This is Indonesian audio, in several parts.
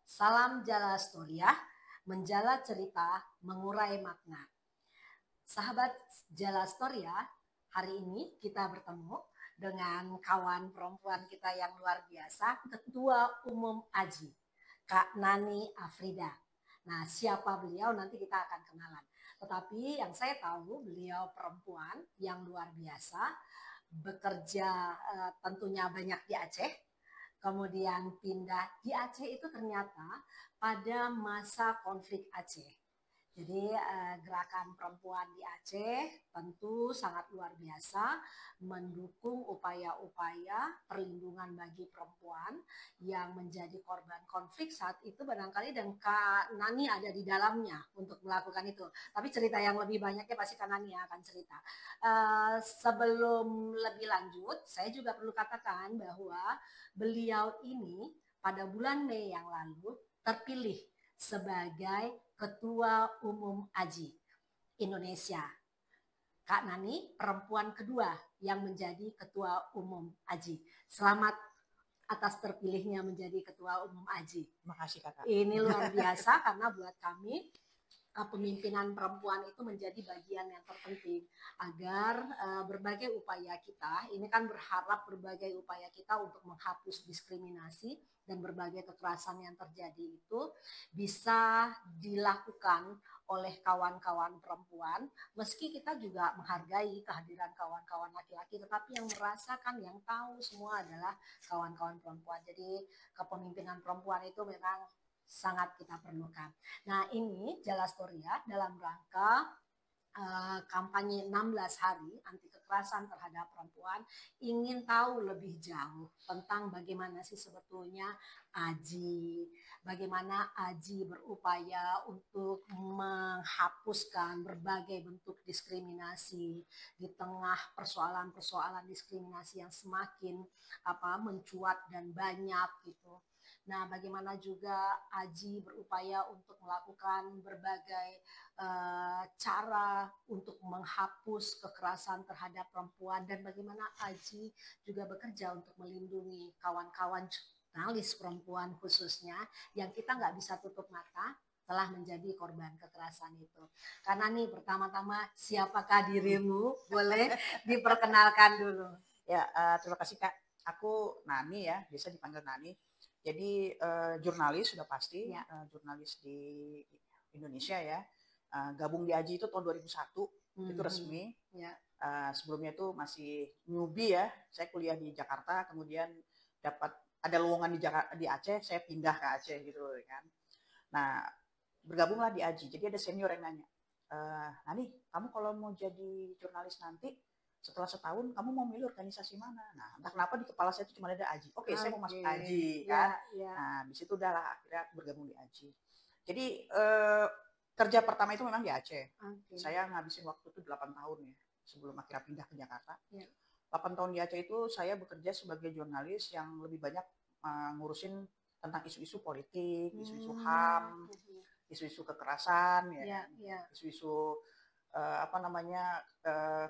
Salam Jala Storia, menjala cerita, mengurai makna. Sahabat Jala Storia, hari ini kita bertemu dengan kawan perempuan kita yang luar biasa, Ketua Umum AJI, Kak Nani Afrida. Nah, siapa beliau nanti kita akan kenalan. Tetapi yang saya tahu beliau perempuan yang luar biasa, bekerja tentunya banyak di Aceh, kemudian pindah di Aceh itu ternyata pada masa konflik Aceh. Jadi gerakan perempuan di Aceh tentu sangat luar biasa mendukung upaya-upaya perlindungan bagi perempuan yang menjadi korban konflik saat itu barangkali, dan Kak Nani ada di dalamnya untuk melakukan itu. Tapi cerita yang lebih banyaknya pasti Kak Nani yang akan cerita. Sebelum lebih lanjut, saya juga perlu katakan bahwa beliau ini pada bulan Mei yang lalu terpilih sebagai Ketua Umum AJI Indonesia. Kak Nani perempuan kedua yang menjadi Ketua Umum AJI. Selamat atas terpilihnya menjadi Ketua Umum AJI. Makasih Kakak. Ini luar biasa karena buat kami kepemimpinan perempuan itu menjadi bagian yang terpenting agar berbagai upaya kita, ini kan berharap berbagai upaya kita untuk menghapus diskriminasi dan berbagai kekerasan yang terjadi itu bisa dilakukan oleh kawan-kawan perempuan, meski kita juga menghargai kehadiran kawan-kawan laki-laki, tetapi yang merasakan, yang tahu semua adalah kawan-kawan perempuan. Jadi kepemimpinan perempuan itu memang sangat kita perlukan. Nah, ini Jala Storia dalam rangka kampanye 16 hari anti kekerasan terhadap perempuan ingin tahu lebih jauh tentang bagaimana sih sebetulnya AJI, bagaimana AJI berupaya untuk menghapuskan berbagai bentuk diskriminasi di tengah persoalan-persoalan diskriminasi yang semakin mencuat dan banyak gitu. Nah, bagaimana juga AJI berupaya untuk melakukan berbagai cara untuk menghapus kekerasan terhadap perempuan, dan bagaimana AJI juga bekerja untuk melindungi kawan-kawan jurnalis perempuan khususnya yang kita nggak bisa tutup mata telah menjadi korban kekerasan itu. Karena nih pertama-tama siapakah dirimu? Boleh diperkenalkan dulu. Ya, terima kasih Kak. Aku Nani ya, biasa dipanggil Nani. Jadi jurnalis sudah pasti, ya. Jurnalis di Indonesia ya. Gabung di AJI itu tahun 2001, itu resmi. Ya. Sebelumnya itu masih newbie ya. Saya kuliah di Jakarta, kemudian dapat ada lowongan di Aceh, saya pindah ke Aceh gitu kan. Nah, bergabunglah di AJI. Jadi ada senior yang nanya, Nani, kamu kalau mau jadi jurnalis nanti setelah setahun kamu mau milih organisasi mana? Nah, entah kenapa di kepala saya itu cuma ada AJI. Oke, saya mau masuk AJI kan. Ya. Nah, di situ udahlah akhirnya bergabung di AJI. Jadi kerja pertama itu memang di Aceh. Saya ngabisin waktu itu 8 tahun ya sebelum akhirnya pindah ke Jakarta. Ya. 8 tahun di Aceh itu saya bekerja sebagai jurnalis yang lebih banyak ngurusin tentang isu-isu politik, isu-isu HAM, isu-isu kekerasan ya, isu-isu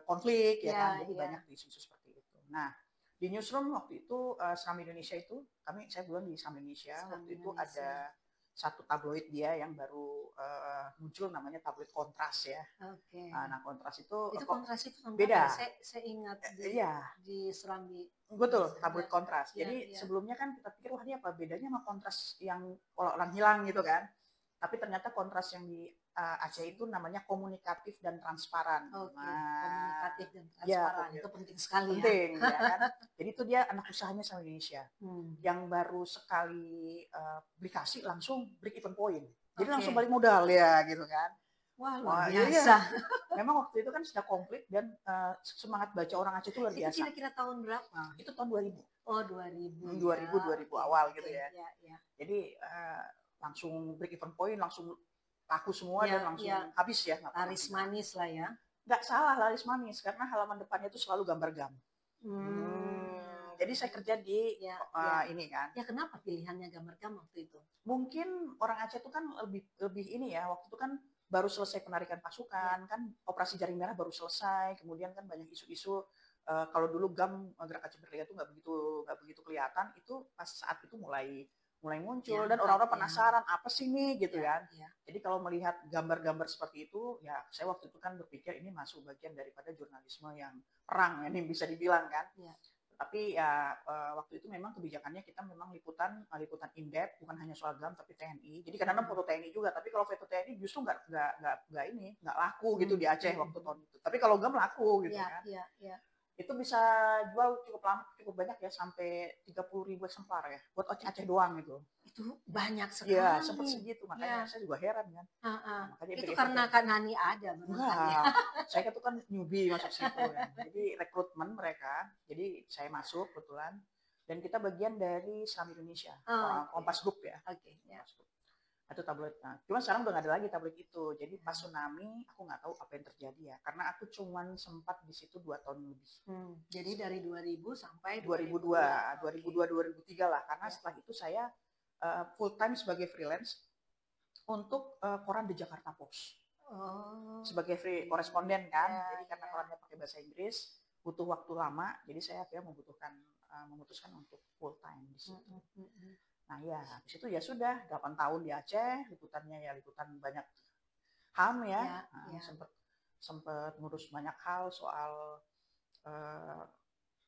konflik ya kan, jadi banyak isu-isu seperti itu. Nah, di newsroom waktu itu Seram Indonesia itu saya bulan di Seram Indonesia, waktu itu ada satu tabloid dia yang baru muncul namanya tabloid Kontras ya. Nah, Kontras itu Kontras itu beda. Saya ingat di Seram betul, tabloid Kontras. Jadi sebelumnya kan kita pikir wah ini apa bedanya sama Kontras yang orang hilang gitu kan. Tapi ternyata Kontras yang di Aceh itu namanya komunikatif dan transparan. Komunikatif dan transparan itu penting sekali. Penting ya kan. Jadi itu dia anak usahanya sama Indonesia yang baru sekali beli langsung break even point. Jadi langsung balik modal ya gitu kan. Wah, luar biasa. Memang waktu itu kan sudah komplit dan semangat baca orang Aceh itu luar biasa. Itu kira-kira tahun berapa? Itu tahun 2000. Oh, 2000. 2000 awal gitu ya. Jadi langsung break even point, langsung laku semua dan langsung habis ya. Laris manis lah ya. Nggak salah laris manis, karena halaman depannya itu selalu gambar gam. Jadi saya kerja di ini kan. Ya, kenapa pilihannya gambar gam waktu itu? Mungkin orang Aceh itu kan lebih ini ya, waktu itu kan baru selesai penarikan pasukan, kan operasi Jaring Merah baru selesai, kemudian kan banyak isu-isu. Kalau dulu gam Gerak Aceh Merdeka itu nggak begitu kelihatan, itu pas saat itu mulai mulai muncul dan orang-orang penasaran apa sih nih gitu kan. Jadi kalau melihat gambar-gambar seperti itu ya saya waktu itu kan berpikir ini masuk bagian daripada jurnalisme yang perang ini bisa dibilang kan. Tapi ya waktu itu memang kebijakannya kita memang liputan in-depth, bukan hanya soal GAM tapi TNI. Jadi kadang-kadang foto TNI juga, tapi kalau foto TNI justru nggak laku gitu di Aceh waktu tahun itu. Tapi kalau GAM laku gitu kan. Itu bisa jual cukup banyak ya, sampai 30.000 eksemplar ya buat Aceh doang itu. Itu banyak sekali. Iya, sempat segitu, makanya saya juga heran kan. Makanya itu karena Kak Nani ada. Enggak, saya itu kan newbie masuk situ kan. Jadi rekrutmen mereka, jadi saya masuk kebetulan dan kita bagian dari SAM Indonesia, Kompas Group ya. Itu tabloid. Nah, cuman sekarang udah nggak ada lagi tabloid itu. Jadi pas tsunami aku nggak tahu apa yang terjadi ya, karena aku cuman sempat di situ 2 tahun lebih. Jadi dari 2000 sampai 2003 lah, karena setelah itu saya full time sebagai freelance untuk koran The Jakarta Post. Sebagai free koresponden kan, jadi karena korannya pakai bahasa Inggris, butuh waktu lama, jadi saya akhirnya memutuskan untuk full time di situ. Nah ya, habis itu ya sudah 8 tahun di Aceh, liputannya ya liputan banyak HAM ya, sempat ngurus banyak hal soal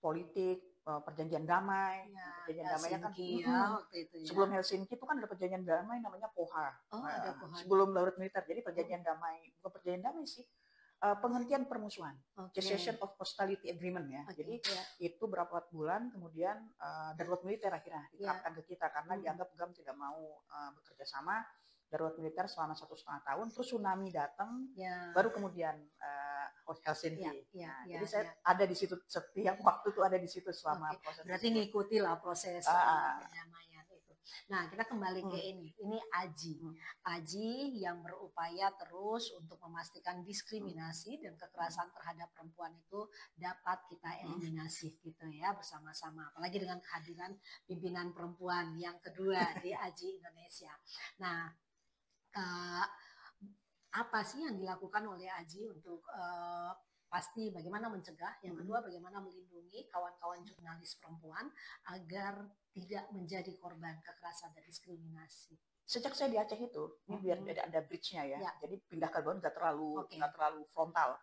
politik, perjanjian damai. Perjanjian damainya kan sebelum Helsinki itu kan ada perjanjian damai namanya POHA. Sebelum darurat militer. Jadi perjanjian damai, bukan perjanjian damai sih, penghentian permusuhan, cessation of hostility agreement ya. Jadi itu berapa bulan kemudian darurat militer akhirnya diterapkan ke kita karena dianggap GAM tidak mau bekerja sama. Darurat militer selama 1,5 tahun, terus tsunami datang, baru kemudian Helsinki. Jadi saya ada di situ setiap waktu tuh ada di situ selama proses. Berarti ngikuti lah proses perdamaian itu. Nah, kita kembali ke ini AJI. AJI yang berupaya terus untuk memastikan diskriminasi dan kekerasan terhadap perempuan itu dapat kita eliminasi gitu ya bersama-sama. Apalagi dengan kehadiran pimpinan perempuan yang kedua di AJI Indonesia. Nah, apa sih yang dilakukan oleh AJI untuk pasti bagaimana mencegah, yang kedua bagaimana melindungi kawan-kawan jurnalis perempuan agar tidak menjadi korban kekerasan dan diskriminasi. Sejak saya di Aceh itu, ini biar ada bridge-nya ya, jadi pindah ke Bandung nggak terlalu frontal.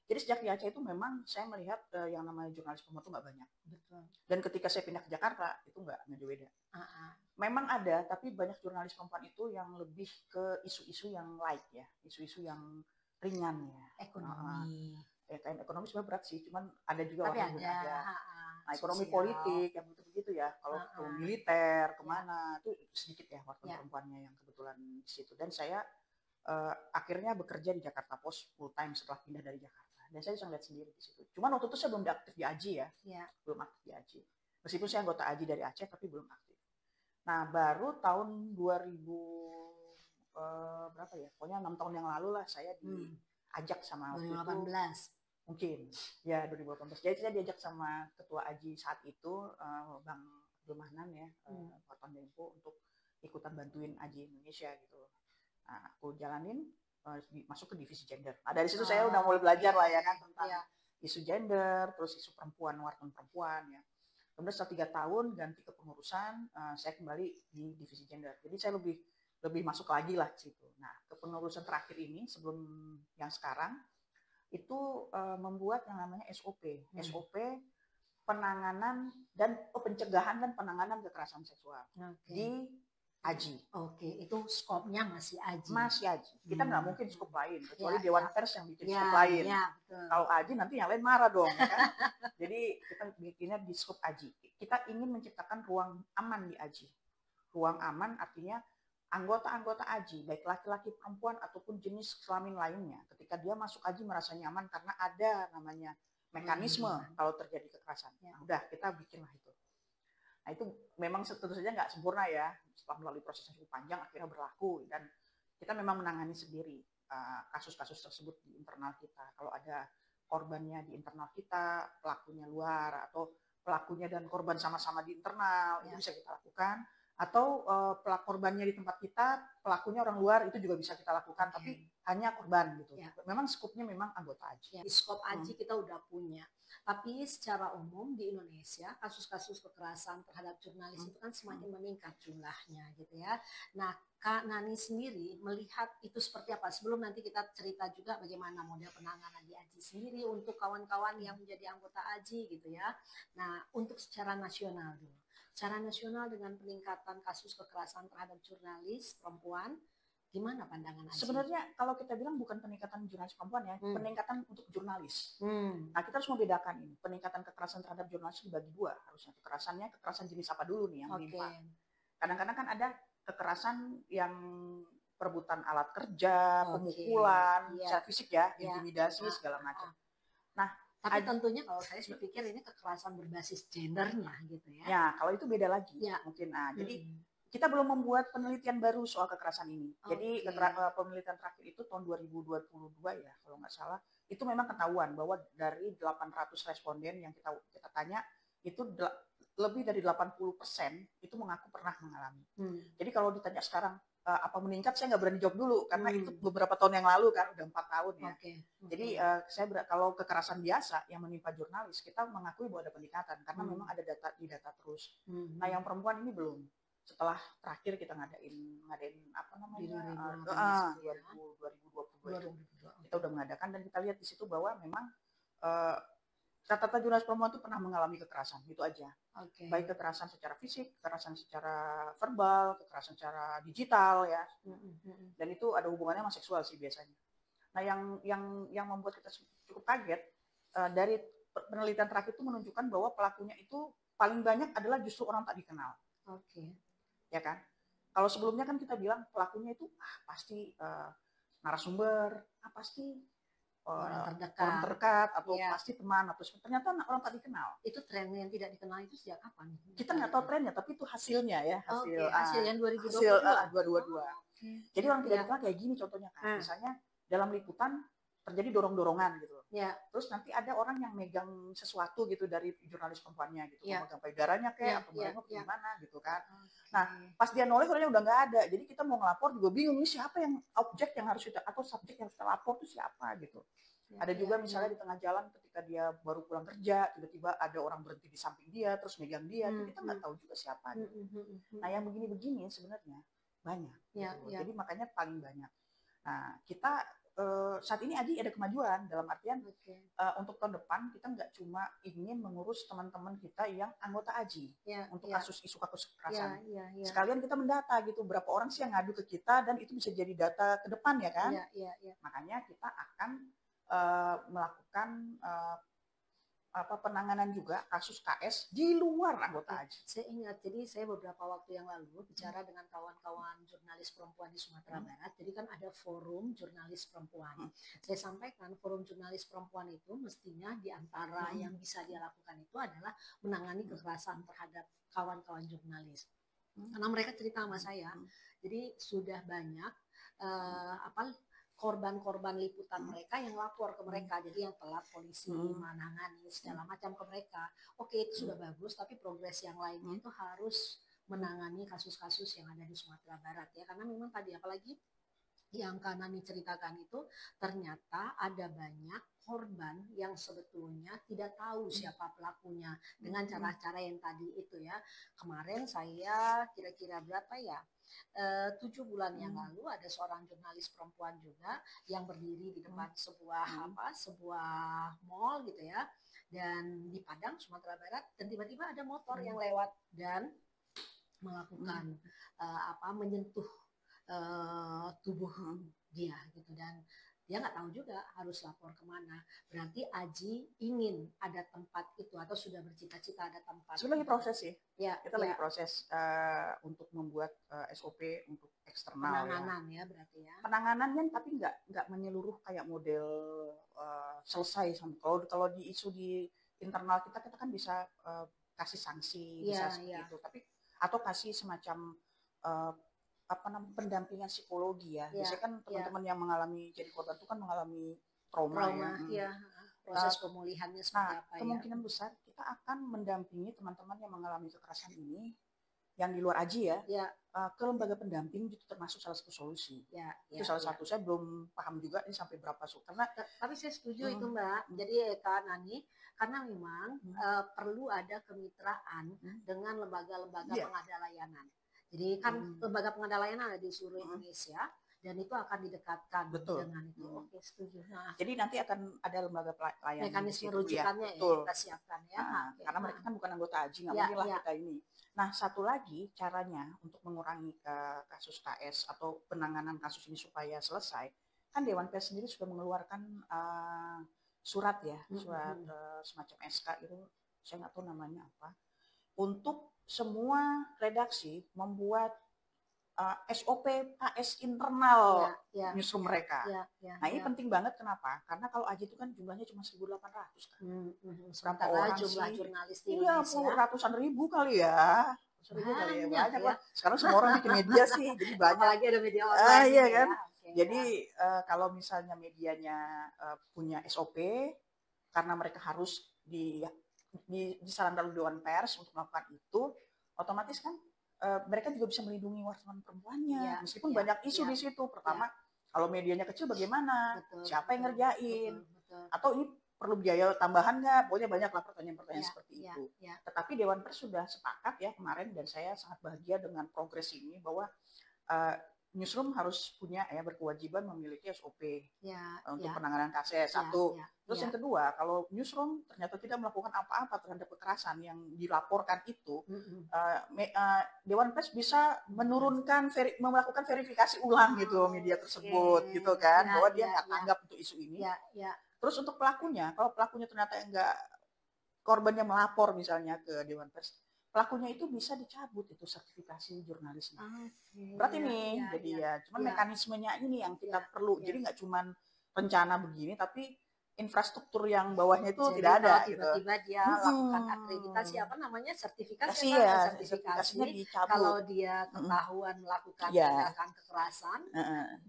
Jadi sejak di Aceh itu memang saya melihat yang namanya jurnalis perempuan itu nggak banyak. Dan ketika saya pindah ke Jakarta itu nggak beda. Memang ada, tapi banyak jurnalis perempuan itu yang lebih ke isu-isu yang light ya, isu-isu yang ringan ya. Ekonomi. Ekonomi sebenarnya berat sih, cuman ada juga tapi orang yang ada. Nah, ekonomi politik yang begitu ya. Kalau ke militer kemana itu sedikit ya wartawan perempuannya yang kebetulan di situ. Dan saya akhirnya bekerja di Jakarta Post full time setelah pindah dari Jakarta. Dan saya bisa lihat sendiri di situ. Cuman waktu itu saya belum aktif di AJI ya, belum aktif di AJI. Meskipun saya anggota AJI dari Aceh, tapi belum aktif. Nah, baru tahun 2000 berapa ya? Pokoknya 6 tahun yang lalu lah saya diajak sama 2018. Mungkin ya 2018. Jadi saya diajak sama ketua AJI saat itu Bang Abdul ya, wartawan Dempo untuk ikutan bantuin AJI Indonesia gitu. Nah, aku jalanin masuk ke divisi gender. Nah, dari situ saya udah mulai belajar lah ya kan tentang isu gender, terus isu perempuan, wartawan perempuan ya. Kemudian setelah 3 tahun ganti kepengurusan, saya kembali di divisi gender. Jadi saya lebih masuk lagi lah di situ. Nah, kepengurusan terakhir ini sebelum yang sekarang itu membuat yang namanya SOP penanganan dan pencegahan dan penanganan kekerasan seksual di AJI. Itu skopnya masih AJI. Masih AJI. Kita nggak mungkin skop lain kecuali Dewan Pers yang bikin skop lain. Kalau AJI nanti yang lain marah dong. Ya kan? Jadi kita bikinnya di skop AJI. Kita ingin menciptakan ruang aman di AJI. Ruang aman artinya anggota-anggota AJI, baik laki-laki, perempuan, ataupun jenis kelamin lainnya, ketika dia masuk AJI merasa nyaman karena ada namanya mekanisme kalau terjadi kekerasan. Nah, udah kita bikinlah itu. Nah, itu memang tentu saja nggak sempurna ya, setelah melalui proses yang cukup panjang akhirnya berlaku, dan kita memang menangani sendiri kasus-kasus tersebut di internal kita. Kalau ada korbannya di internal kita, pelakunya luar, atau pelakunya dan korban sama-sama di internal, itu bisa kita lakukan. Atau korbannya di tempat kita, pelakunya orang luar, itu juga bisa kita lakukan, tapi hanya korban gitu. Memang skopnya memang anggota AJI. Di skop AJI kita udah punya Tapi secara umum di Indonesia kasus-kasus kekerasan terhadap jurnalis itu kan semakin meningkat jumlahnya gitu ya. Nah, Kak Nani sendiri melihat itu seperti apa? Sebelum nanti kita cerita juga bagaimana model penanganan di AJI sendiri untuk kawan-kawan yang menjadi anggota AJI gitu ya. Nah, untuk secara nasional dulu. Secara nasional dengan peningkatan kasus kekerasan terhadap jurnalis perempuan, gimana pandangan AJI? Sebenarnya kalau kita bilang bukan peningkatan jurnalis perempuan ya, peningkatan untuk jurnalis. Nah, kita harus membedakan ini. Peningkatan kekerasan terhadap jurnalis dibagi dua harusnya. Kekerasan jenis apa dulu nih yang menimpa. Kadang-kadang kan ada kekerasan yang perebutan alat kerja, pemukulan, secara fisik ya, intimidasi segala macam. Nah, tapi tentunya kalau saya pikir ini kekerasan berbasis gendernya gitu ya. Ya, kalau itu beda lagi mungkin. Nah, jadi kita belum membuat penelitian baru soal kekerasan ini. Jadi penelitian terakhir itu tahun 2022 ya, kalau nggak salah. Itu memang ketahuan bahwa dari 800 responden yang kita tanya, itu lebih dari 80% itu mengaku pernah mengalami. Jadi kalau ditanya sekarang, apa meningkat, saya nggak berani jawab dulu, karena itu beberapa tahun yang lalu kan, udah 4 tahun ya. Jadi kalau kekerasan biasa yang menimpa jurnalis, kita mengakui bahwa ada peningkatan, karena memang ada data terus. Nah, yang perempuan ini belum. Setelah terakhir kita ngadain apa namanya 2022 kita udah mengadakan, dan kita lihat di situ bahwa memang rata-rata jurnalis perempuan itu pernah mengalami kekerasan, itu aja. Baik kekerasan secara fisik, kekerasan secara verbal, kekerasan secara digital ya. Dan itu ada hubungannya sama seksual sih biasanya. Nah, yang membuat kita cukup kaget dari penelitian terakhir itu menunjukkan bahwa pelakunya itu paling banyak adalah justru orang tak dikenal. Ya kan? Kalau sebelumnya kan kita bilang pelakunya itu pasti narasumber, pasti orang terdekat atau pasti teman, atau ternyata orang tak dikenal. Itu tren yang tidak dikenal itu sejak kapan? Kita nggak tahu trennya, tapi itu hasilnya ya, hasil yang 2022. Jadi orang tidak dikenal kayak gini contohnya kan, misalnya dalam liputan terjadi dorong-dorongan gitu. Terus nanti ada orang yang megang sesuatu gitu dari jurnalis perempuannya gitu, memegang payudaranya kayak atau merengok gimana gitu kan. Nah, pas dia noleh orangnya udah nggak ada, jadi kita mau ngelapor juga bingung, ini siapa yang objek yang harus kita atau subjek yang harus kita lapor itu siapa gitu. Ada juga misalnya di tengah jalan ketika dia baru pulang kerja, tiba-tiba ada orang berhenti di samping dia terus megang dia, kita nggak tahu juga siapa gitu. Nah, yang begini-begini sebenarnya banyak gitu. Jadi makanya paling banyak. Nah, kita saat ini AJI ada kemajuan dalam artian untuk tahun depan kita nggak cuma ingin mengurus teman-teman kita yang anggota AJI untuk isu kasus kekerasan. Sekalian kita mendata gitu berapa orang sih yang ngadu ke kita, dan itu bisa jadi data ke depan ya kan. Makanya kita akan melakukan penanganan juga kasus KS di luar anggota AJI. Saya ingat, jadi saya beberapa waktu yang lalu bicara dengan kawan-kawan jurnalis perempuan di Sumatera Barat. Jadi kan ada forum jurnalis perempuan. Saya sampaikan forum jurnalis perempuan itu mestinya di antara yang bisa dia lakukan itu adalah menangani kekerasan terhadap kawan-kawan jurnalis. Karena mereka cerita sama saya, jadi sudah banyak korban-korban liputan mereka yang lapor ke mereka, jadi yang telat polisi menangani segala macam ke mereka. Oke, itu sudah bagus, tapi progres yang lainnya itu harus menangani kasus-kasus yang ada di Sumatera Barat ya, karena memang tadi apalagi yang Kak Nani ceritakan itu ternyata ada banyak korban yang sebetulnya tidak tahu siapa pelakunya dengan cara-cara yang tadi itu ya. Kemarin saya kira-kira berapa ya? 7 bulan yang lalu ada seorang jurnalis perempuan juga yang berdiri di depan sebuah mall gitu ya, dan di Padang Sumatera Barat, dan tiba-tiba ada motor yang lewat dan melakukan menyentuh tubuh dia gitu, dan dia nggak tahu juga harus lapor kemana. Berarti AJI ingin ada tempat itu atau sudah bercita-cita ada tempat. Itu lagi proses sih. Kita lagi proses untuk membuat SOP untuk eksternal. Penanganan ya berarti ya. Penanganannya tapi nggak menyeluruh kayak model selesai. Kalau di isu di internal kita kan bisa kasih sanksi, bisa seperti itu. Tapi atau kasih semacam pendampingan psikologi ya. Biasanya kan teman-teman yang mengalami jadi korban itu kan mengalami trauma ya. Proses pemulihannya seperti apa ya. Kemungkinan besar kita akan mendampingi teman-teman yang mengalami kekerasan ini yang di luar AJI ya, ya. Ke lembaga pendamping itu termasuk salah satu solusi. Ya, itu salah satu. Saya belum paham juga ini sampai berapa karena tapi saya setuju itu Mbak. Jadi Kak Nani, karena memang perlu ada kemitraan dengan lembaga-lembaga pengada layanan. Jadi kan lembaga pengada layanan ada di seluruh Indonesia dan itu akan didekatkan dengan itu. Oke, setuju. Nah, jadi nanti akan ada lembaga pelayanan mekanisme rujukannya ya, kita siapkan ya. Karena mereka kan bukan anggota AJI, nggak mungkin lah kita ini. Nah, satu lagi caranya untuk mengurangi kasus KS atau penanganan kasus ini supaya selesai, kan Dewan Pers sendiri sudah mengeluarkan surat ya, surat semacam SK itu, saya nggak tahu namanya apa, untuk semua redaksi membuat SOP KS internal newsroom mereka. Nah, ini penting banget, kenapa? Karena kalau AJI itu kan jumlahnya cuma 1.800 kan. Berapa orang jumlah jurnalis di Indonesia? Iya, ratusan ribu kali ya. Banyak lah. Sekarang semua orang bikin media sih, jadi banyak. Apalagi ada media online. Iya kan. Jadi kalau misalnya medianya punya SOP, karena mereka harus disarankan oleh Dewan Pers untuk melakukan itu, otomatis kan mereka juga bisa melindungi wartawan perempuannya, meskipun banyak isu di situ. Pertama, kalau medianya kecil bagaimana? Siapa yang ngerjain? Atau ini perlu biaya tambahan nggak? Pokoknya banyaklah pertanyaan-pertanyaan seperti itu. Tetapi Dewan Pers sudah sepakat ya kemarin, dan saya sangat bahagia dengan progres ini, bahwa newsroom harus punya berkewajiban memiliki SOP untuk penanganan kasus. Satu. Terus yang kedua, kalau newsroom ternyata tidak melakukan apa-apa terhadap kekerasan yang dilaporkan itu, Dewan Pers bisa menurunkan, melakukan verifikasi ulang gitu media tersebut, gitu kan, bahwa dia nggak tanggap untuk isu ini. Terus untuk pelakunya, kalau pelakunya ternyata korbannya melapor misalnya ke Dewan Pers, pelakunya itu bisa dicabut itu sertifikasi jurnalisnya. Berarti nih, jadi cuman mekanismenya ini yang kita perlu. Jadi nggak cuman rencana begini, tapi infrastruktur yang bawahnya itu jadi tidak ada. Tiba-tiba dia lakukan akreditasi, sertifikasi sertifikasinya dicabut. Kalau dia ketahuan melakukan tindakan kekerasan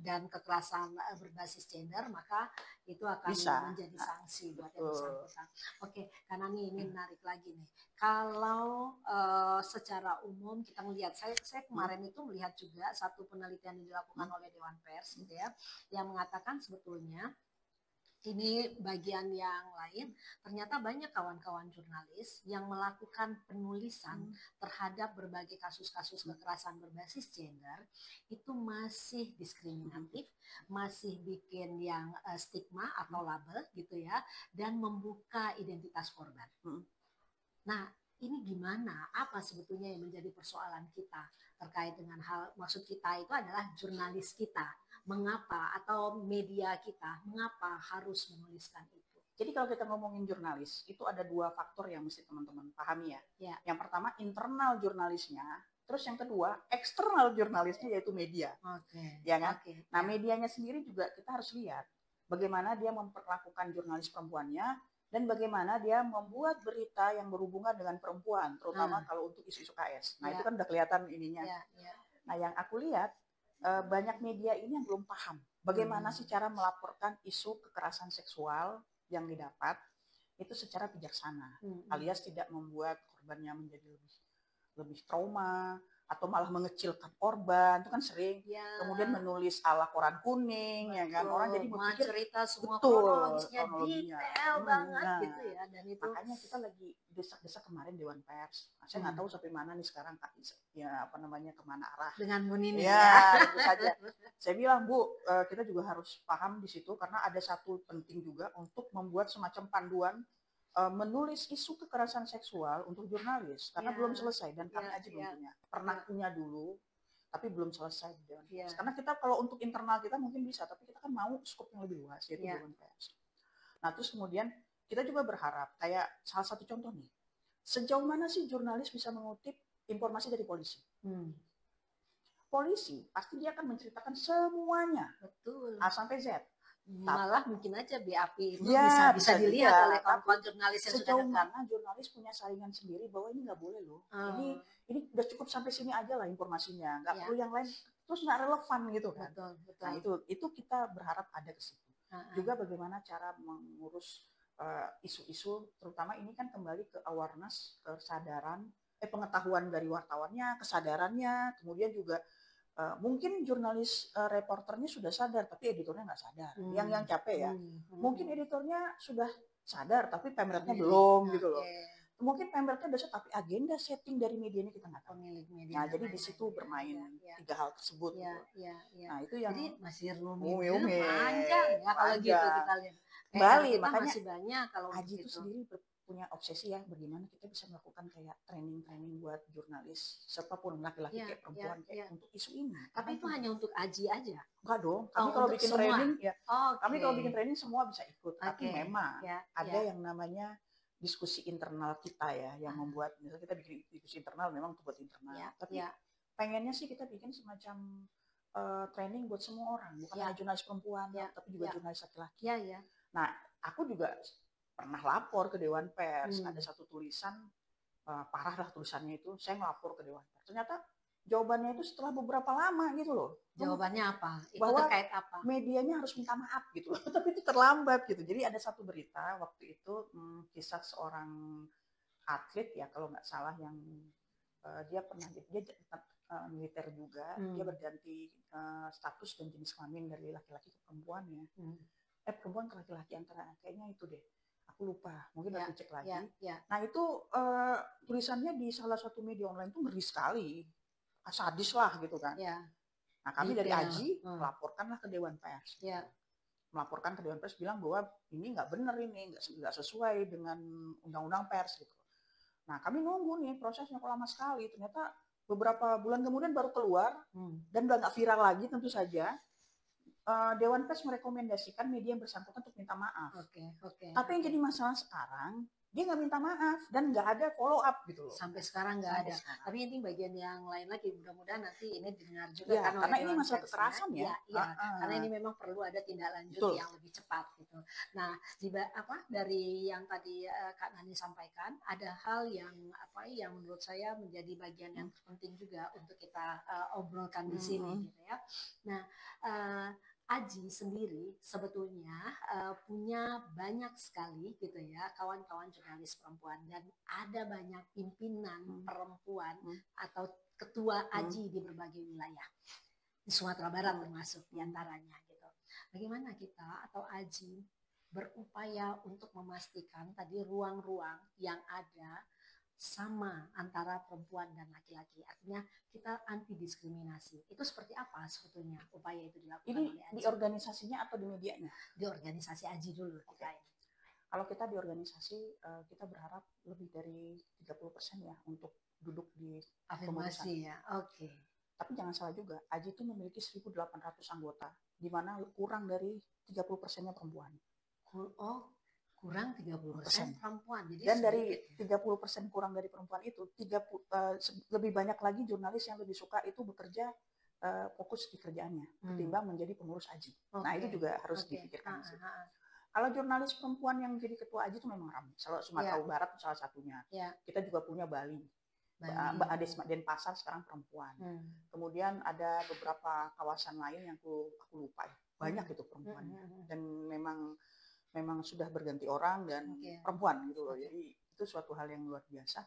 dan kekerasan berbasis gender, maka itu akan menjadi sanksi buat yang bersangkutan. Oke, karena ini menarik lagi nih. Kalau secara umum kita melihat, saya kemarin itu melihat juga satu penelitian yang dilakukan oleh Dewan Pers, gitu ya, yang mengatakan sebetulnya ini bagian yang lain, ternyata banyak kawan-kawan jurnalis yang melakukan penulisan terhadap berbagai kasus-kasus kekerasan berbasis gender itu masih diskriminatif, masih bikin yang stigma atau label gitu ya, dan membuka identitas korban. Nah, ini gimana? Apa sebetulnya yang menjadi persoalan kita terkait dengan hal, maksud kita itu adalah jurnalis kita. Mengapa, atau media kita, mengapa harus menuliskan itu? Jadi kalau kita ngomongin jurnalis, itu ada dua faktor yang mesti teman-teman pahami ya. Yang pertama internal jurnalisnya, terus yang kedua eksternal jurnalisnya, yaitu media. Ya kan? Nah, medianya sendiri juga kita harus lihat bagaimana dia memperlakukan jurnalis perempuannya, dan bagaimana dia membuat berita yang berhubungan dengan perempuan, terutama kalau untuk isu-isu KS. Nah, itu kan udah kelihatan ininya. Nah, yang aku lihat, banyak media ini yang belum paham bagaimana sih cara melaporkan isu kekerasan seksual yang didapat itu secara bijaksana, alias tidak membuat korbannya menjadi lebih trauma atau malah mengecilkan korban. Itu kan sering kemudian menulis ala koran kuning. Ya kan, orang jadi berpikir cerita semua kronologisnya detail banget gitu ya. Dan itu makanya kita lagi desak-desak kemarin Dewan Pers. Saya nggak tahu sampai mana nih sekarang, kemana arah dengan Bu Nini itu saja. Saya bilang, Bu, kita juga harus paham di situ, karena ada satu penting juga untuk membuat semacam panduan menulis isu kekerasan seksual untuk jurnalis, karena belum selesai, dan kami aja belum punya. Pernah punya dulu, tapi belum selesai. Karena kita kalau untuk internal kita mungkin bisa, tapi kita kan mau skop yang lebih luas, yaitu Dewan Pers. Nah, terus kemudian kita juga berharap, kayak salah satu contoh nih, sejauh mana sih jurnalis bisa mengutip informasi dari polisi? Polisi pasti dia akan menceritakan semuanya, A sampai Z. Malah mungkin aja BAP itu bisa dilihat oleh kawan-kawan jurnalis yang sejauh mana jurnalis punya saringan sendiri bahwa ini nggak boleh loh. Ini udah cukup sampai sini aja lah informasinya, nggak perlu yang lain, terus nggak relevan gitu kan. Nah, itu kita berharap ada ke situ. Juga bagaimana cara mengurus isu-isu, terutama ini kan kembali ke awareness, kesadaran pengetahuan dari wartawannya, kesadarannya, kemudian juga mungkin jurnalis reporternya sudah sadar, tapi editornya nggak sadar. Yang capek ya. Mungkin editornya sudah sadar, tapi pemretnya belum gitu loh. Mungkin pemretnya udah tapi agenda setting dari medianya kita nggak tahu. Nah, jadi di situ bermain tiga hal tersebut. Nah, itu yang jadi masih rumit, panjang ya kalau gitu kita lihat. Bali, makanya masih banyak kalau Aji itu sendiri punya obsesi ya, bagaimana kita bisa melakukan kayak training buat jurnalis, siapapun laki-laki kayak perempuan kayak untuk isu ini. Tapi itu hanya untuk Aji aja? Enggak dong, kami kalau bikin training ya, kami kalau bikin training semua bisa ikut. Tapi memang ada yang namanya diskusi internal kita ya, yang membuat misalnya kita bikin diskusi internal memang untuk buat internal. Tapi pengennya sih kita bikin semacam training buat semua orang, bukan hanya jurnalis perempuan, tapi juga jurnalis laki-laki. Nah, aku juga pernah lapor ke Dewan Pers, ada satu tulisan, parah lah tulisannya itu, saya ngelapor ke Dewan Pers. Ternyata jawabannya itu setelah beberapa lama gitu loh. Jawabannya apa? Itu bahwa terkait apa? Medianya harus minta maaf gitu loh, tapi itu terlambat gitu. Jadi ada satu berita waktu itu, kisah seorang atlet ya kalau nggak salah yang dia pernah dia militer juga, dia berganti status dan jenis kelamin dari laki-laki ke perempuan ya. Perempuan ke laki-laki antara kayaknya itu deh. Aku lupa, mungkin harus dicek lagi. Nah itu tulisannya di salah satu media online itu ngeri sekali, sadis lah gitu kan. Nah kami dari Aji melaporkanlah ke Dewan Pers. Melaporkan ke Dewan Pers bilang bahwa ini nggak benar, ini nggak sesuai dengan undang-undang pers gitu. Nah kami nunggu nih prosesnya kok lama sekali. Ternyata beberapa bulan kemudian baru keluar dan udah nggak viral lagi tentu saja. Dewan Pers merekomendasikan media yang bersangkutan untuk minta maaf. Tapi yang jadi masalah sekarang, dia nggak minta maaf dan nggak ada follow up gitu loh. Sampai sekarang nggak ada. Tapi ini bagian yang lain lagi. Mudah-mudahan nanti ini dengar juga kan karena ini masalah kekerasan ya. Karena ini memang perlu ada tindak lanjut yang lebih cepat gitu. Nah, dari yang tadi Kak Nani sampaikan, ada hal yang yang menurut saya menjadi bagian yang penting juga untuk kita obrolkan di sini gitu ya. Nah, Aji sendiri sebetulnya punya banyak sekali gitu ya kawan-kawan jurnalis perempuan, dan ada banyak pimpinan perempuan atau ketua Aji di berbagai wilayah di Sumatera Barat termasuk diantaranya gitu. Bagaimana kita atau Aji berupaya untuk memastikan tadi ruang-ruang yang ada sama antara perempuan dan laki-laki, artinya kita anti diskriminasi. Itu seperti apa sebetulnya upaya itu dilakukan oleh Aji? Di organisasinya atau di medianya? Di organisasi Aji dulu. Kalau kita di organisasi, kita berharap lebih dari 30% ya untuk duduk di afirmasi ya. Tapi jangan salah juga, Aji itu memiliki 1.800 anggota, di mana kurang dari 30%-nya perempuan. Kurang 30% perempuan. Jadi dan dari 30% kurang dari perempuan itu, lebih banyak lagi jurnalis yang lebih suka itu bekerja fokus di kerjaannya ketimbang menjadi pengurus Aji. Nah itu juga harus dipikirkan. Kalau jurnalis perempuan yang jadi ketua Aji itu memang ramai. Kalau Sumatera Barat salah satunya. Kita juga punya Bali. Mbak Ades Denpasar sekarang perempuan. Kemudian ada beberapa kawasan lain yang aku lupa. Banyak itu perempuannya. Dan memang sudah berganti orang dan perempuan gitu loh. Jadi itu suatu hal yang luar biasa.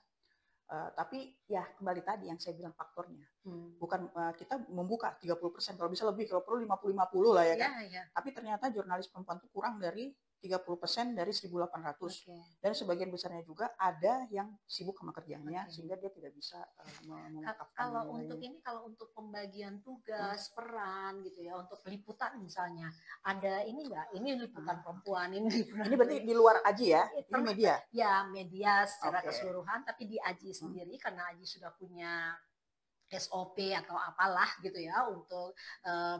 Tapi ya kembali tadi yang saya bilang faktornya. Bukan kita membuka 30%, kalau bisa lebih, kalau perlu 50-50 lah ya kan. Tapi ternyata jurnalis perempuan itu kurang dari 30% dari 1.800. Dan sebagian besarnya juga ada yang sibuk sama kerjanya sehingga dia tidak bisa mengungkapkan. Kalau untuk pembagian tugas, peran gitu ya, untuk liputan misalnya, ada ini enggak? Ini liputan perempuan, ini berarti di luar Aji ya? Ini media? Ya, media secara keseluruhan, tapi di Aji sendiri karena Aji sudah punya SOP atau apalah gitu ya untuk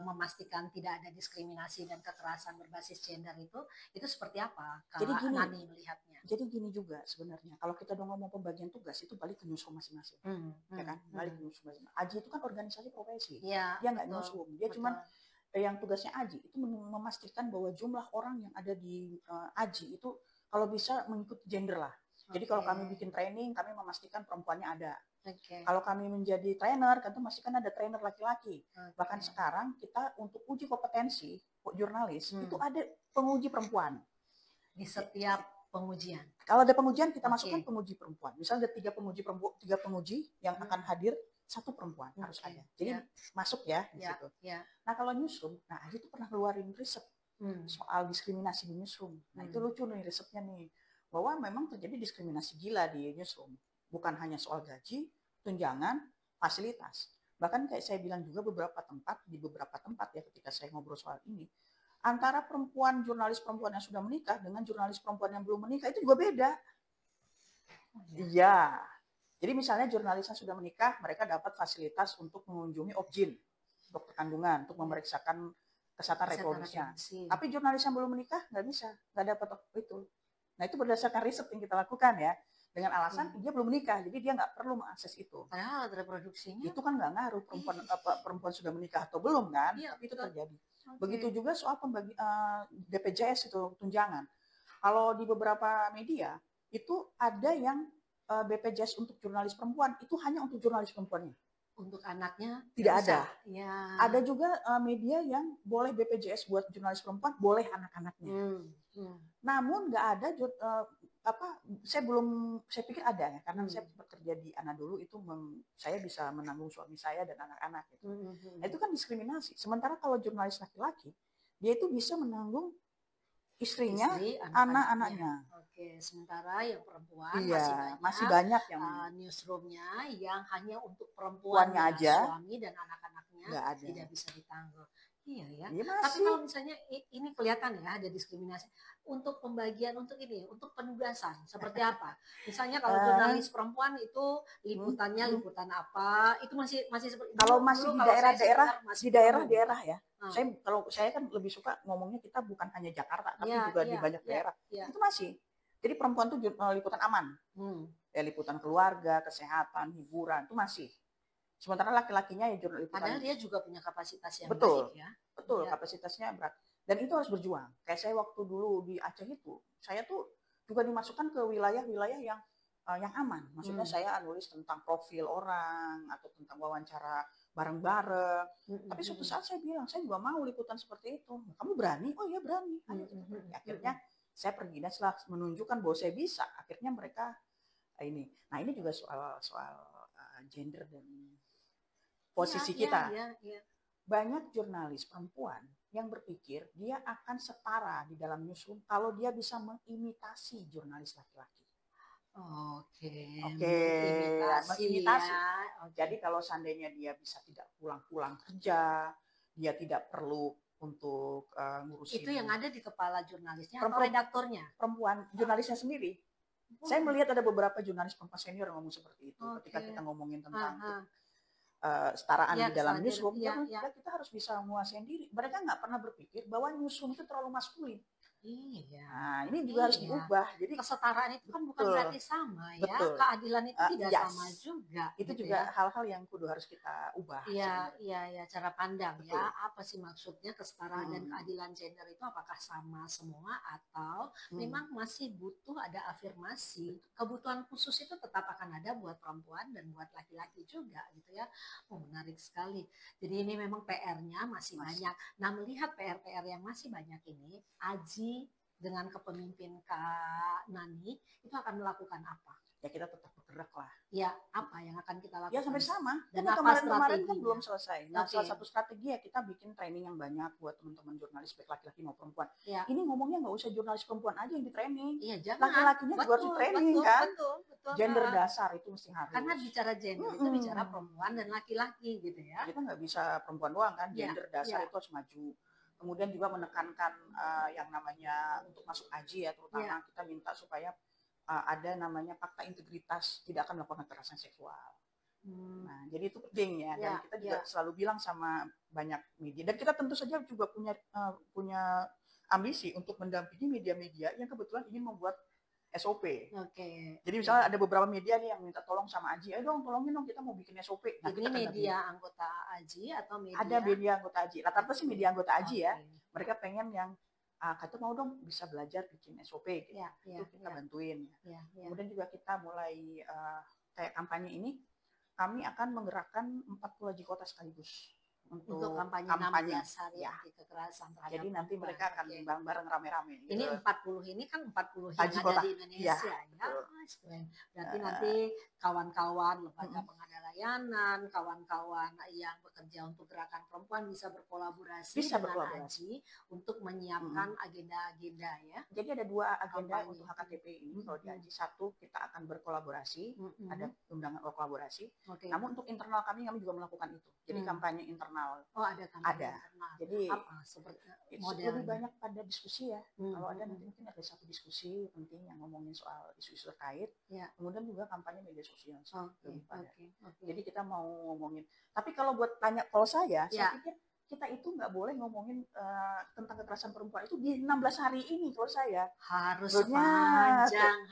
memastikan tidak ada diskriminasi dan kekerasan berbasis gender itu seperti apa Kak Nani melihatnya? Jadi gini juga sebenarnya, kalau kita udah ngomong pembagian tugas itu balik ke newsroom masing-masing, ya kan? Balik ke newsroom masing-masing. Aji itu kan organisasi profesi, dia nggak newsroom, dia cuman yang tugasnya Aji itu memastikan bahwa jumlah orang yang ada di Aji itu kalau bisa mengikuti gender lah. Jadi kalau kami bikin training, kami memastikan perempuannya ada. Kalau kami menjadi trainer, kan memastikan ada trainer laki-laki. Bahkan sekarang kita untuk uji kompetensi jurnalis itu ada penguji perempuan di setiap pengujian. Kalau ada pengujian, kita Oke. masukkan penguji perempuan. Misalnya ada 3 penguji yang akan hadir, 1 perempuan harus ada. Jadi masuk ya di situ. Nah kalau newsroom, nah Aji tuh pernah keluarin riset soal diskriminasi di newsroom. Nah itu lucu nih risetnya nih, bahwa memang terjadi diskriminasi gila di newsroom. Bukan hanya soal gaji, tunjangan, fasilitas. Bahkan kayak saya bilang juga di beberapa tempat ya ketika saya ngobrol soal ini, antara jurnalis perempuan yang sudah menikah dengan jurnalis perempuan yang belum menikah itu juga beda. Iya. Jadi misalnya jurnalis yang sudah menikah, mereka dapat fasilitas untuk mengunjungi OB/GYN, dokter kandungan, untuk memeriksakan kesehatan reproduksinya. Tapi jurnalis yang belum menikah nggak bisa, nggak dapat itu. Nah itu berdasarkan riset yang kita lakukan ya, dengan alasan dia belum menikah, jadi dia nggak perlu mengakses itu. Padahal alat reproduksinya itu kan nggak ngaruh perempuan sudah menikah atau belum kan, tapi itu terjadi. Begitu juga soal BPJS itu tunjangan. Kalau di beberapa media itu ada yang BPJS untuk jurnalis perempuan itu hanya untuk jurnalis perempuannya. Untuk anaknya tidak ada. Ya. Ada juga media yang boleh BPJS buat jurnalis perempuan, boleh anak-anaknya. Namun nggak ada saya pikir ada ya, karena saya bekerja di Anadolu itu saya bisa menanggung suami saya dan anak-anak gitu. Nah, itu kan diskriminasi. Sementara kalau jurnalis laki-laki, dia itu bisa menanggung istrinya, anak-anaknya. Oke, sementara yang perempuan masih banyak yang newsroomnya yang hanya untuk perempuannya aja, suami dan anak-anaknya tidak bisa ditanggung. Iya ya. Tapi kalau misalnya ini kelihatan ya ada diskriminasi untuk pembagian untuk penugasan seperti apa? Misalnya kalau jurnalis perempuan itu liputannya liputan apa? Itu masih seperti kalau masih di daerah-daerah ya. Saya kan lebih suka ngomongnya kita bukan hanya Jakarta tapi juga di banyak daerah. Itu masih. Jadi perempuan tuh liputan aman. Liputan keluarga, kesehatan, hiburan itu masih. Sementara laki-lakinya ya jurnal liputan. Padahal dia juga punya kapasitas yang baik ya. Betul, kapasitasnya berat. Dan itu harus berjuang. Kayak saya waktu dulu di Aceh itu, saya tuh juga dimasukkan ke wilayah-wilayah yang aman. Maksudnya saya nulis tentang profil orang atau tentang wawancara bareng-bareng. Tapi suatu saat saya bilang, saya juga mau liputan seperti itu. Kamu berani? Oh iya berani. Akhirnya saya pergi dan setelah menunjukkan bahwa saya bisa, akhirnya mereka ini. Nah ini juga soal gender dan posisi kita. Banyak jurnalis perempuan yang berpikir dia akan setara di dalam newsroom kalau dia bisa mengimitasi jurnalis laki-laki. Mengimitasi. Jadi kalau seandainya dia bisa tidak pulang-pulang kerja, dia tidak perlu untuk ngurusin. Itu yang ada di kepala jurnalisnya atau redaktornya? Perempuan, jurnalisnya sendiri. Saya melihat ada beberapa jurnalis perempuan senior yang ngomong seperti itu. Ketika kita ngomongin tentang setaraan di dalam newsroom, kita harus bisa menguasai diri. Mereka nggak pernah berpikir bahwa newsroom itu terlalu maskulin. Iya. Nah, ini juga harus diubah. Jadi kesetaraan itu kan bukan berarti sama ya. Keadilan itu tidak sama juga. Itu gitu juga hal-hal yang kudu harus kita ubah. Iya, cara pandang ya. Apa sih maksudnya kesetaraan dan keadilan gender itu apakah sama semua atau memang masih butuh ada afirmasi. Kebutuhan khusus itu tetap akan ada buat perempuan dan buat laki-laki juga gitu ya. Menarik sekali. Jadi ini memang PR-nya masih banyak. Nah, melihat PR-PR yang masih banyak ini, Aji dengan kepemimpinan Kak Nani itu akan melakukan apa? Ya kita tetap bergerak lah. Ya, apa yang akan kita lakukan? Ya sampai sama. Dan apa kemarin kan belum selesai. Nah, salah satu strategi ya kita bikin training yang banyak buat teman-teman jurnalis baik laki-laki maupun perempuan. Ini ngomongnya nggak usah jurnalis perempuan aja yang di training. Iya, jangan. Laki-lakinya juga harus di training kan. Betul. Gender dasar itu mesti harus. Karena bicara gender itu bicara perempuan dan laki-laki gitu ya. Kita nggak bisa perempuan doang kan. Gender dasar itu harus maju. Kemudian juga menekankan yang namanya untuk masuk AJI ya, terutama kita minta supaya ada namanya fakta integritas, tidak akan melakukan kekerasan seksual. Nah, jadi itu penting ya. Dan kita juga selalu bilang sama banyak media. Dan kita tentu saja juga punya ambisi untuk mendampingi media-media yang kebetulan ingin membuat SOP. Jadi misalnya ada beberapa media nih yang minta tolong sama Aji, ayo dong tolongin dong kita mau bikin SOP. Nah, ini media anggota Aji atau media? Ada media anggota Aji. Rata-rata sih media anggota Aji ya. Mereka pengen yang kata mau dong bisa belajar bikin SOP gitu. Itu kita bantuin. Kemudian juga kita mulai kayak kampanye ini, kami akan menggerakkan 40 wajib kota sekaligus. untuk kampanye 16 hari ya. anti kekerasan terhadap Jadi nanti perempuan. mereka akan bareng-bareng rame-rame. Gitu. Ini 40 ini kan 40 yang Haji ada kota di Indonesia ya. Berarti nanti kawan-kawan lembaga pengada layanan, kawan-kawan yang bekerja untuk gerakan perempuan bisa berkolaborasi dengan Aji untuk menyiapkan agenda-agenda ya. Jadi ada 2 agenda untuk HKTP ini kalau di Aji. Satu, kita akan berkolaborasi, ada undangan kolaborasi. Namun untuk internal kami juga melakukan itu. Jadi kampanye internal. Oh, ada kampanye internal. Jadi apa seperti lebih banyak pada diskusi ya. Kalau ada nanti mungkin ada satu diskusi penting yang ngomongin soal isu-isu terkait. Kemudian juga kampanye media sosial. Lebih pada. Jadi kita mau ngomongin. Tapi kalau buat tanya kalau saya pikir kita itu nggak boleh ngomongin tentang kekerasan perempuan itu di 16 hari ini kalau saya. Harus sepanjang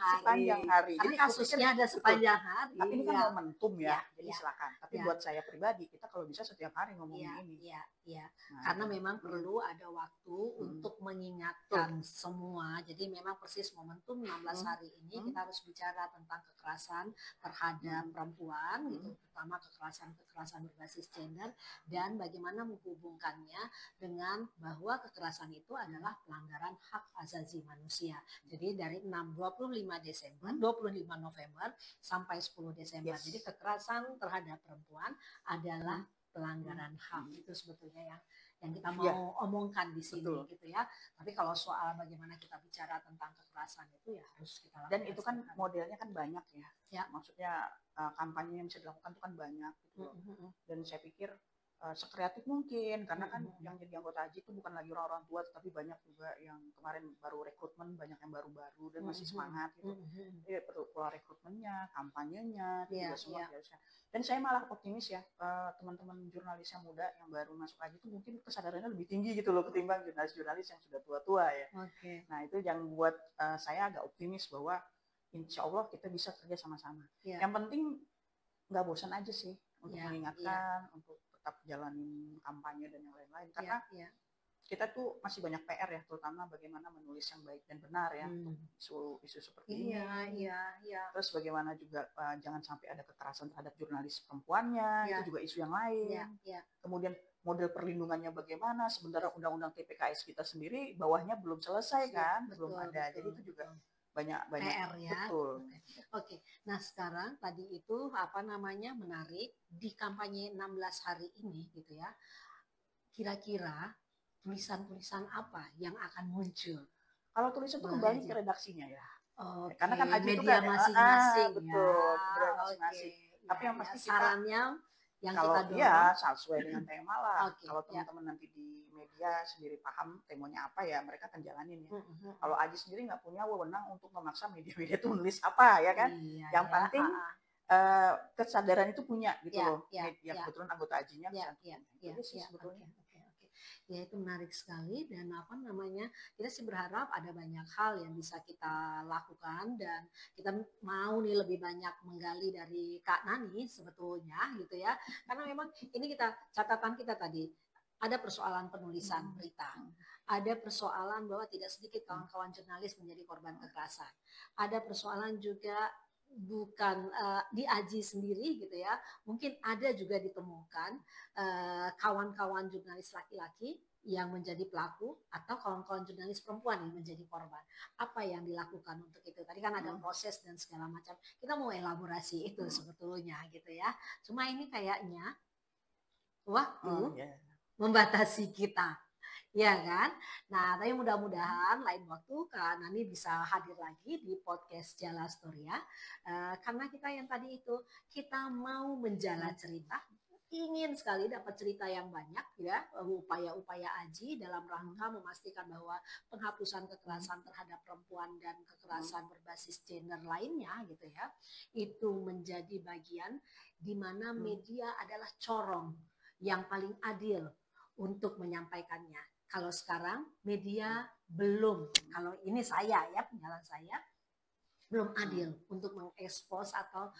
hari. Karena kasusnya ada sepanjang hari. Tapi ini kan momentum ya. Jadi silakan. Tapi buat saya pribadi kita kalau bisa setiap hari ngomongin ini. Iya. Karena memang perlu ada waktu untuk mengingatkan semua. Jadi memang persis momentum 16 hari ini kita harus bicara tentang kekerasan terhadap perempuan gitu, terutama kekerasan berbasis gender dan bagaimana menghubungkannya dengan bahwa kekerasan itu adalah pelanggaran hak asasi manusia. Jadi dari 25 November sampai 10 Desember. Jadi kekerasan terhadap perempuan adalah pelanggaran HAM. Itu sebetulnya yang kita mau omongkan di sini gitu ya. Tapi kalau soal bagaimana kita bicara tentang kekerasan itu ya harus kita lakukan. Dan itu kan modelnya kan banyak ya. Maksudnya kampanye yang bisa dilakukan itu kan banyak gitu. Dan saya pikir sekreatif mungkin karena kan yang jadi anggota Aji itu bukan lagi orang-orang tua tapi banyak juga yang kemarin baru rekrutmen, banyak yang baru-baru dan masih semangat gitu. Jadi perlu pola rekrutmennya, kampanyenya, juga semua harusnya. Dan saya malah optimis ya teman-teman jurnalis yang muda yang baru masuk Aji itu mungkin kesadarannya lebih tinggi gitu loh ketimbang jurnalis-jurnalis yang sudah tua-tua ya. Nah itu yang buat saya agak optimis bahwa insya Allah kita bisa kerja sama-sama. Yang penting nggak bosan aja sih untuk mengingatkan, untuk tetap jalanin kampanye dan yang lain-lain karena kita tuh masih banyak PR ya, terutama bagaimana menulis yang baik dan benar ya untuk isu seperti ini. Terus bagaimana juga jangan sampai ada kekerasan terhadap jurnalis perempuannya, itu juga isu yang lain. Kemudian model perlindungannya bagaimana, sementara undang-undang TPKS kita sendiri bawahnya belum selesai kan, belum ada. Jadi itu juga banyak PR ya. Betul. Oke. Nah, sekarang tadi itu menarik di kampanye 16 hari ini gitu ya. Kira-kira tulisan-tulisan apa yang akan muncul? Kalau tulisan itu kembali ke redaksinya ya. Karena kan Aji media masing-masing betul, masing-masing. Tapi yang pasti sarannya yang kalau kita dorong sesuai dengan tema lah. Kalau teman-teman nanti di media sendiri paham temanya apa ya mereka akan jalanin ya. Kalau Aji sendiri nggak punya wewenang untuk memaksa media-media itu nulis apa ya kan. Yang penting kesadaran itu punya gitu loh. Media kebetulan anggota Ajinya itu sih sebetulnya. Ya itu menarik sekali dan kita sih berharap ada banyak hal yang bisa kita lakukan dan kita mau nih lebih banyak menggali dari Kak Nani sebetulnya gitu ya karena memang ini catatan kita tadi ada persoalan penulisan berita, ada persoalan bahwa tidak sedikit kawan-kawan jurnalis menjadi korban kekerasan, ada persoalan juga bukan di Aji sendiri gitu ya, mungkin ada juga ditemukan kawan-kawan jurnalis laki-laki yang menjadi pelaku atau kawan-kawan jurnalis perempuan yang menjadi korban. Apa yang dilakukan untuk itu? Tadi kan ada proses dan segala macam. Kita mau elaborasi itu sebetulnya gitu ya. Cuma ini kayaknya waktu membatasi kita. Ya kan? Nah, tapi mudah-mudahan lain waktu Kak Nani bisa hadir lagi di podcast Jala Storia. Karena kita yang tadi itu, kita mau menjala cerita, ingin sekali dapat cerita yang banyak ya, upaya-upaya Aji dalam rangka memastikan bahwa penghapusan kekerasan terhadap perempuan dan kekerasan berbasis gender lainnya gitu ya, itu menjadi bagian di mana media adalah corong yang paling adil untuk menyampaikannya. Kalau sekarang media belum, kalau ini penjelasan saya, belum adil untuk mengekspos atau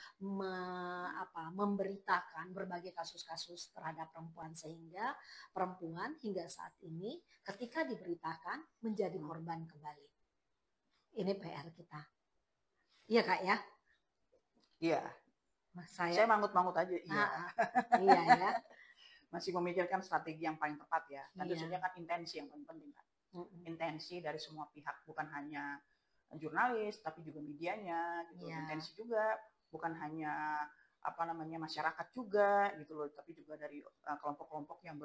memberitakan berbagai kasus-kasus terhadap perempuan sehingga perempuan hingga saat ini ketika diberitakan menjadi korban kembali. Ini PR kita. Iya Kak ya? Iya. Saya mangut-mangut aja. Iya. Iya ya. masih memikirkan strategi yang paling tepat ya. Dan Iya. tentunya kan intensi yang paling penting kan. Intensi dari semua pihak, bukan hanya jurnalis tapi juga medianya gitu. Iya. Intensi juga bukan hanya apa namanya masyarakat juga gitu loh, tapi juga dari kelompok-kelompok yang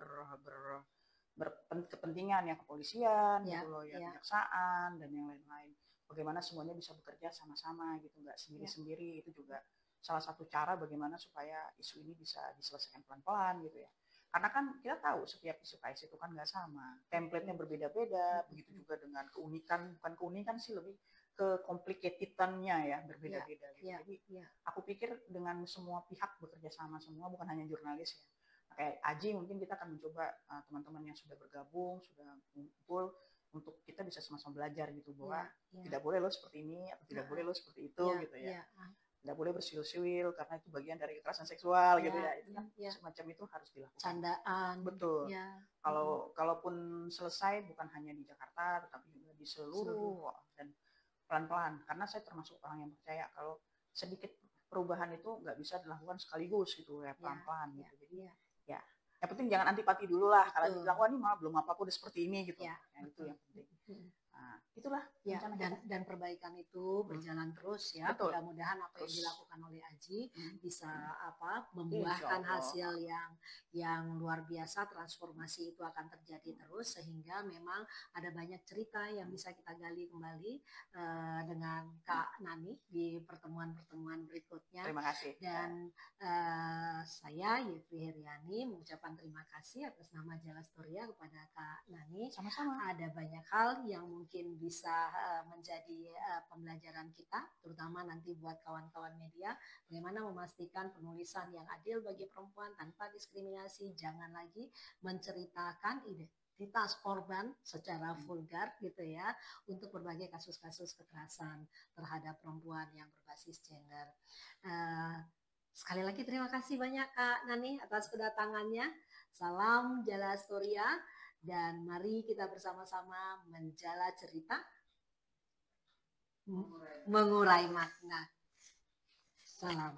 berkepentingan ya, kepolisian gitu loh ya, kejaksaan dan yang lain-lain. Bagaimana semuanya bisa bekerja sama-sama gitu, nggak sendiri-sendiri. Itu juga salah satu cara bagaimana supaya isu ini bisa diselesaikan pelan-pelan gitu ya. Karena kan kita tahu setiap isu KS itu kan nggak sama, template-nya berbeda-beda, begitu juga dengan keunikan, bukan keunikan sih, lebih ke complicated-nya ya, berbeda-beda gitu. Jadi aku pikir dengan semua pihak bekerja sama semua, bukan hanya jurnalis ya. Kayak Aji mungkin kita akan mencoba teman-teman yang sudah bergabung, sudah kumpul, untuk kita bisa sama-sama belajar gitu, bahwa tidak boleh lo seperti ini atau tidak boleh lo seperti itu gitu ya. Tidak boleh bersiul-siul karena itu bagian dari kekerasan seksual gitu ya. Itu kan semacam itu harus dilakukan. Candaan. Betul. Kalaupun selesai bukan hanya di Jakarta tetapi juga di seluruh dan pelan-pelan, karena saya termasuk orang yang percaya kalau sedikit perubahan itu nggak bisa dilakukan sekaligus gitu ya, pelan-pelan gitu. Jadi ya yang penting jangan antipati dulu lah, karena dibilang wah ini malah belum apa-apa udah seperti ini gitu. Itu yang penting. Nah, itulah dan perbaikan itu berjalan terus ya. Mudah-mudahan apa yang dilakukan oleh Aji bisa membuahkan hasil yang luar biasa. Transformasi itu akan terjadi terus sehingga memang ada banyak cerita yang bisa kita gali kembali dengan Kak Nani di pertemuan-pertemuan berikutnya. Terima kasih. Dan saya Yevri Heriani mengucapkan terima kasih atas nama Jalastoria kepada Kak Nani. Sama-sama. Ada banyak hal yang mungkin bisa menjadi pembelajaran kita, terutama nanti buat kawan-kawan media, bagaimana memastikan penulisan yang adil bagi perempuan tanpa diskriminasi. Jangan lagi menceritakan identitas korban secara vulgar gitu ya, untuk berbagai kasus-kasus kekerasan terhadap perempuan yang berbasis gender. Sekali lagi terima kasih banyak Kak Nani atas kedatangannya. Salam Jalastoria. Dan mari kita bersama-sama menjala cerita, mengurai makna. Salam.